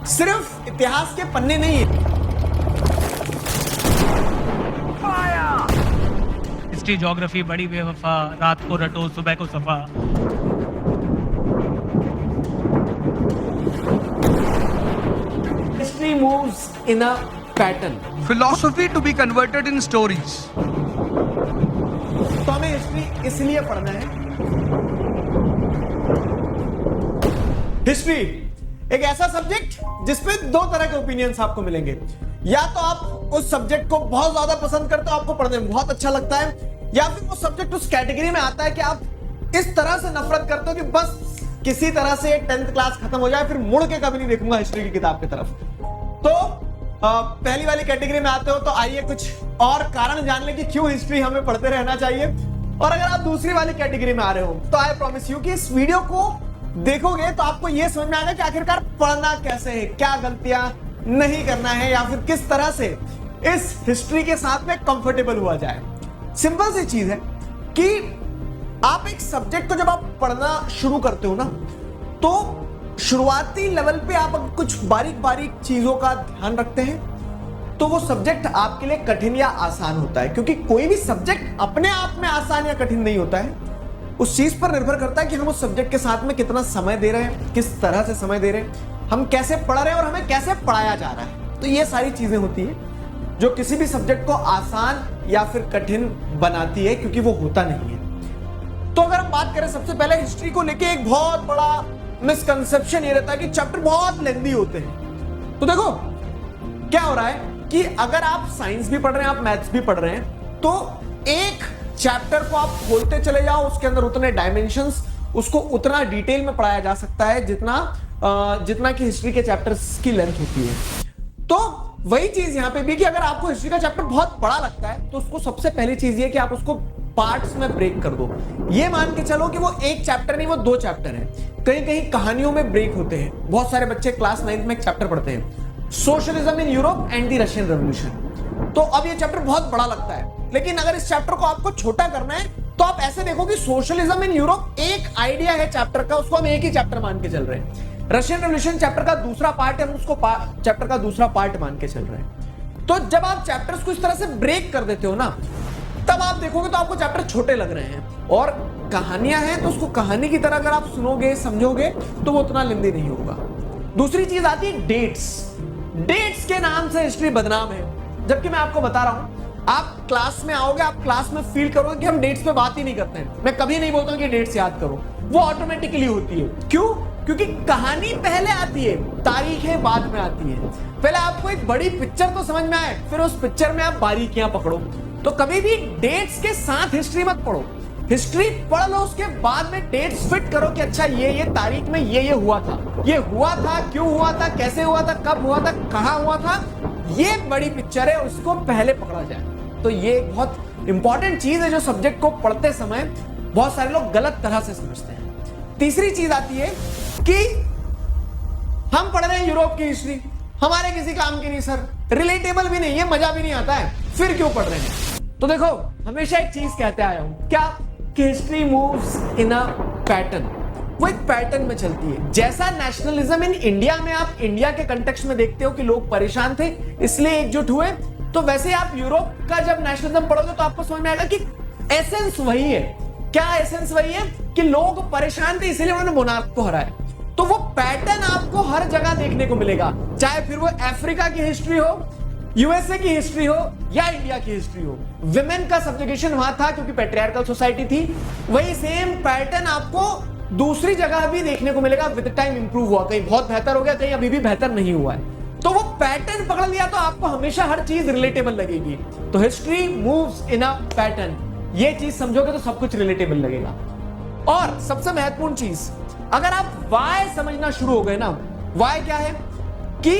सिर्फ इतिहास के पन्ने नहीं है। हिस्ट्री ज्योग्राफी बड़ी बेवफा, रात को रटो सुबह को सफा। History moves in a pattern. Philosophy to be converted in stories. तो हमें हिस्ट्री इसलिए पढ़ना है। हिस्ट्री एक ऐसा सब्जेक्ट जिसपे दो तरह के ओपिनियंस आपको मिलेंगे। या तो आप उस सब्जेक्ट को बहुत ज्यादा पसंद करते हो, आपको पढ़ने में बहुत अच्छा लगता है, या फिर वो सब्जेक्ट उस कैटेगरी में आता है कि आप इस तरह से नफरत करते हो कि बस किसी तरह से 10th क्लास खत्म हो जाए, फिर मुड़ के कभी नहीं देखूंगा हिस्ट्री की किताब की तरफ। तो पहली वाली कैटेगरी में आते हो तो आइए कुछ और कारण जान लें कि क्यों हिस्ट्री हमें पढ़ते रहना चाहिए। और अगर आप दूसरी वाली कैटेगरी में आ रहे हो तो आई प्रॉमिस यू कि इस वीडियो को देखोगे तो आपको यह समझ में आएगा कि आखिरकार पढ़ना कैसे है, क्या गलतियां नहीं करना है, या फिर किस तरह से इस हिस्ट्री के साथ में कंफर्टेबल हुआ जाए। सिंपल सी चीज है कि आप एक सब्जेक्ट को जब आप पढ़ना शुरू करते हो ना, तो शुरुआती लेवल पे आप अगर कुछ बारीक बारीक चीजों का ध्यान रखते हैं तो वो सब्जेक्ट आपके लिए कठिन या आसान होता है। क्योंकि कोई भी सब्जेक्ट अपने आप में आसान या कठिन नहीं होता है, उस चीज पर निर्भर करता है कि हम उस सब्जेक्ट के साथ में कितना समय दे रहे हैं, किस तरह से समय दे रहे हैं, हम कैसे पढ़ रहे हैं और हमें कैसे पढ़ाया जा रहा है। तो ये सारी चीजें होती है जो किसी भी सब्जेक्ट को आसान या फिर कठिन बनाती है, क्योंकि वो होता नहीं है। तो अगर हम बात करें सबसे पहले हिस्ट्री को लेके एक बहुत बड़ा मिसकंसेप्शन ये रहता है कि चैप्टर बहुत लेंथी होते हैं। तो देखो क्या हो रहा है कि अगर आप साइंस भी पढ़ रहे हैं, आप मैथ्स भी पढ़ रहे हैं, तो एक चैप्टर को आप खोलते चले जाओ, उसके अंदर उतने डायमेंशंस, उसको उतना डिटेल में पढ़ाया जा सकता है जितना कि हिस्ट्री के चैप्टर्स की लेंथ होती है। तो वही चीज यहां पे भी कि अगर आपको हिस्ट्री का चैप्टर बहुत बड़ा लगता है तो उसको सबसे पहली चीज ये कि आप उसको पार्ट्स में ब्रेक कर दो। ये मान के चलो कि वो एक चैप्टर नहीं, वो 2 चैप्टर है। कहीं कहीं कहानियों में ब्रेक होते हैं। बहुत सारे बच्चे क्लास 9th में एक चैप्टर पढ़ते हैं, socialism in Europe and the Russian revolution. तो अब ये चैप्टर बहुत बड़ा लगता है, लेकिन अगर इस चैप्टर को आपको छोटा करना है तो आप ऐसे देखो कि सोशलिज्म इन यूरोप एक आइडिया है चैप्टर का, उसको हम एक ही चैप्टर मान के चल रहे हैं। रशियन रेवोल्यूशन चैप्टर का दूसरा पार्ट है, हम उसको चैप्टर का दूसरा पार्ट मान के चल रहे हैं। तो जब आप चैप्टर्स को इस तरह से ब्रेक कर देते हो ना, तब आप देखोगे तो आपको चैप्टर छोटे लग रहे हैं। और कहानियां हैं तो उसको कहानी की तरह अगर आप सुनोगे समझोगे तो वो उतना लेंदी नहीं होगा। दूसरी चीज आती है डेट्स। डेट्स के नाम से हिस्ट्री बदनाम है, जबकि मैं आपको बता रहा हूं, आप क्लास में आओगे, आप क्लास में फील करोगे कि हम डेट्स पे बात ही नहीं करते हैं। मैं कभी नहीं बोलता हूं कि डेट्स याद करो, वो ऑटोमेटिकली होती है। क्यों? क्योंकि कहानी पहले आती है, तारीखें बाद में आती है। पहले आपको एक बड़ी पिक्चर तो समझ में आए, फिर उस पिक्चर में आप बारीकियां पकड़ो। तो कभी भी डेट्स के साथ हिस्ट्री मत पढ़ो। हिस्ट्री पढ़ लो, उसके बाद में डेट्स फिट करो कि अच्छा ये तारीख में ये हुआ था, ये हुआ था, क्यों हुआ था, कैसे हुआ था, कब हुआ था, कहां हुआ था। ये बड़ी पिक्चर है, उसको पहले पकड़ा जाए। तो ये एक बहुत इंपॉर्टेंट चीज है जो सब्जेक्ट को पढ़ते समय बहुत सारे लोग गलत तरह से समझते हैं। तीसरी चीज आती है कि हम पढ़ रहे हैं यूरोप की हिस्ट्री, हमारे किसी काम की नहीं सर, रिलेटेबल भी नहीं है, मजा भी नहीं आता है, फिर क्यों पढ़ रहे हैं? तो देखो हमेशा एक चीज कहते आया हूं, क्या कि history moves in a pattern. वो एक पैटर्न में चलती है। जैसा नेशनलिज्म इन इंडिया में आप इंडिया के कंटेक्स्ट में देखते हो कि लोग परेशान थे इसलिए एकजुट हुए, तो वैसे आप यूरोप का जब नेशनलिज्म पढ़ोगे तो आपको समझ में आएगा कि एसेंस वही है। क्या एसेंस वही है कि लोग परेशान थे इसलिए उन्होंने मोनार्क को हराया। तो वो पैटर्न आपको हर जगह देखने को मिलेगा, चाहे फिर वो अफ्रीका की हिस्ट्री हो, यूएसए की हिस्ट्री हो या इंडिया की हिस्ट्री हो। विमेन का सब्जुगेशन वहां था क्योंकि पैट्रियार्कल सोसाइटी थी। वही सेम पैटर्न आपको दूसरी जगह भी देखने को मिलेगा। विद टाइम इंप्रूव हुआ, कहीं बहुत बेहतर हो गया, कहीं अभी भी बेहतर नहीं हुआ है। तो वो पैटर्न पकड़ लिया तो आपको हमेशा हर चीज रिलेटेबल लगेगी। तो history moves in a pattern, ये चीज समझोगे तो सब कुछ रिलेटेबल लगेगा। और सबसे महत्वपूर्ण चीज, अगर आप वाई समझना शुरू हो गए ना, वाई क्या है कि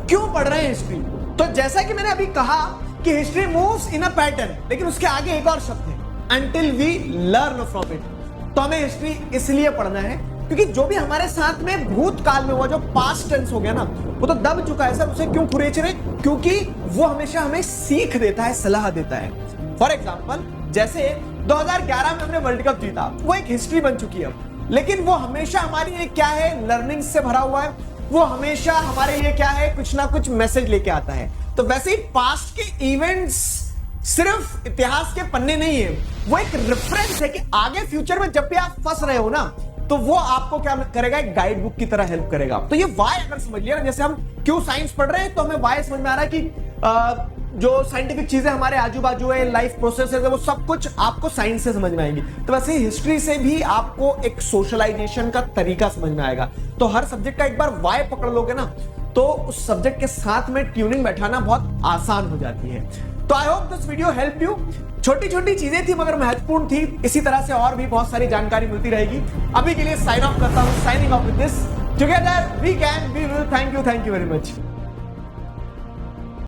क्यों पढ़ रहे हैं हिस्ट्री। तो जैसा कि मैंने अभी कहा कि history moves in a pattern, लेकिन उसके आगे एक और शब्द है, until we learn from it। तो हमें हिस्ट्री इसलिए पढ़ना है क्योंकि जो भी हमारे साथ में भूतकाल में हुआ, जो पास्ट टेंस हो गया ना, वो तो दब चुका है सर, उसे क्यों खुरेच रहे? क्योंकि वो हमेशा हमें सीख देता है, सलाह देता है। फॉर एग्जाम्पल, जैसे 2011 में हमने वर्ल्ड कप जीता, वो एक हिस्ट्री बन चुकी है अब, लेकिन वो हमेशा हमारे लिए क्या है, लर्निंग से भरा हुआ है। वो हमेशा हमारे लिए क्या है, कुछ ना कुछ मैसेज लेके आता है। तो वैसे ही पास्ट के इवेंट्स सिर्फ इतिहास के पन्ने नहीं है, वो एक रेफरेंस है कि आगे फ्यूचर में जब भी आप फंस रहे हो ना, तो वो आपको क्या करेगा, एक गाइड बुक की तरह हेल्प करेगा। तो ये वाई अगर समझ लिया ना, जैसे हम क्यों साइंस पढ़ रहे हैं तो हमें वाई समझ में आ रहा है कि जो साइंटिफिक चीजें हमारे आजू बाजू है, लाइफ प्रोसेसेस है, वो सब कुछ आपको साइंस से समझ में आएंगी। तो वैसे हिस्ट्री से भी आपको एक सोशलाइजेशन का तरीका समझ में आएगा। तो हर सब्जेक्ट का एक बार वाई पकड़ लोगे ना, तो उस सब्जेक्ट के साथ में ट्यूनिंग बैठाना बहुत आसान हो जाती है। तो I hope this video help you. छोटी छोटी चीजें थी मगर महत्वपूर्ण थी। इसी तरह से और भी बहुत सारी जानकारी मिलती रहेगी। अभी के लिए साइन ऑफ करता हूं, signing off with this, together we can, we will. Thank you very much.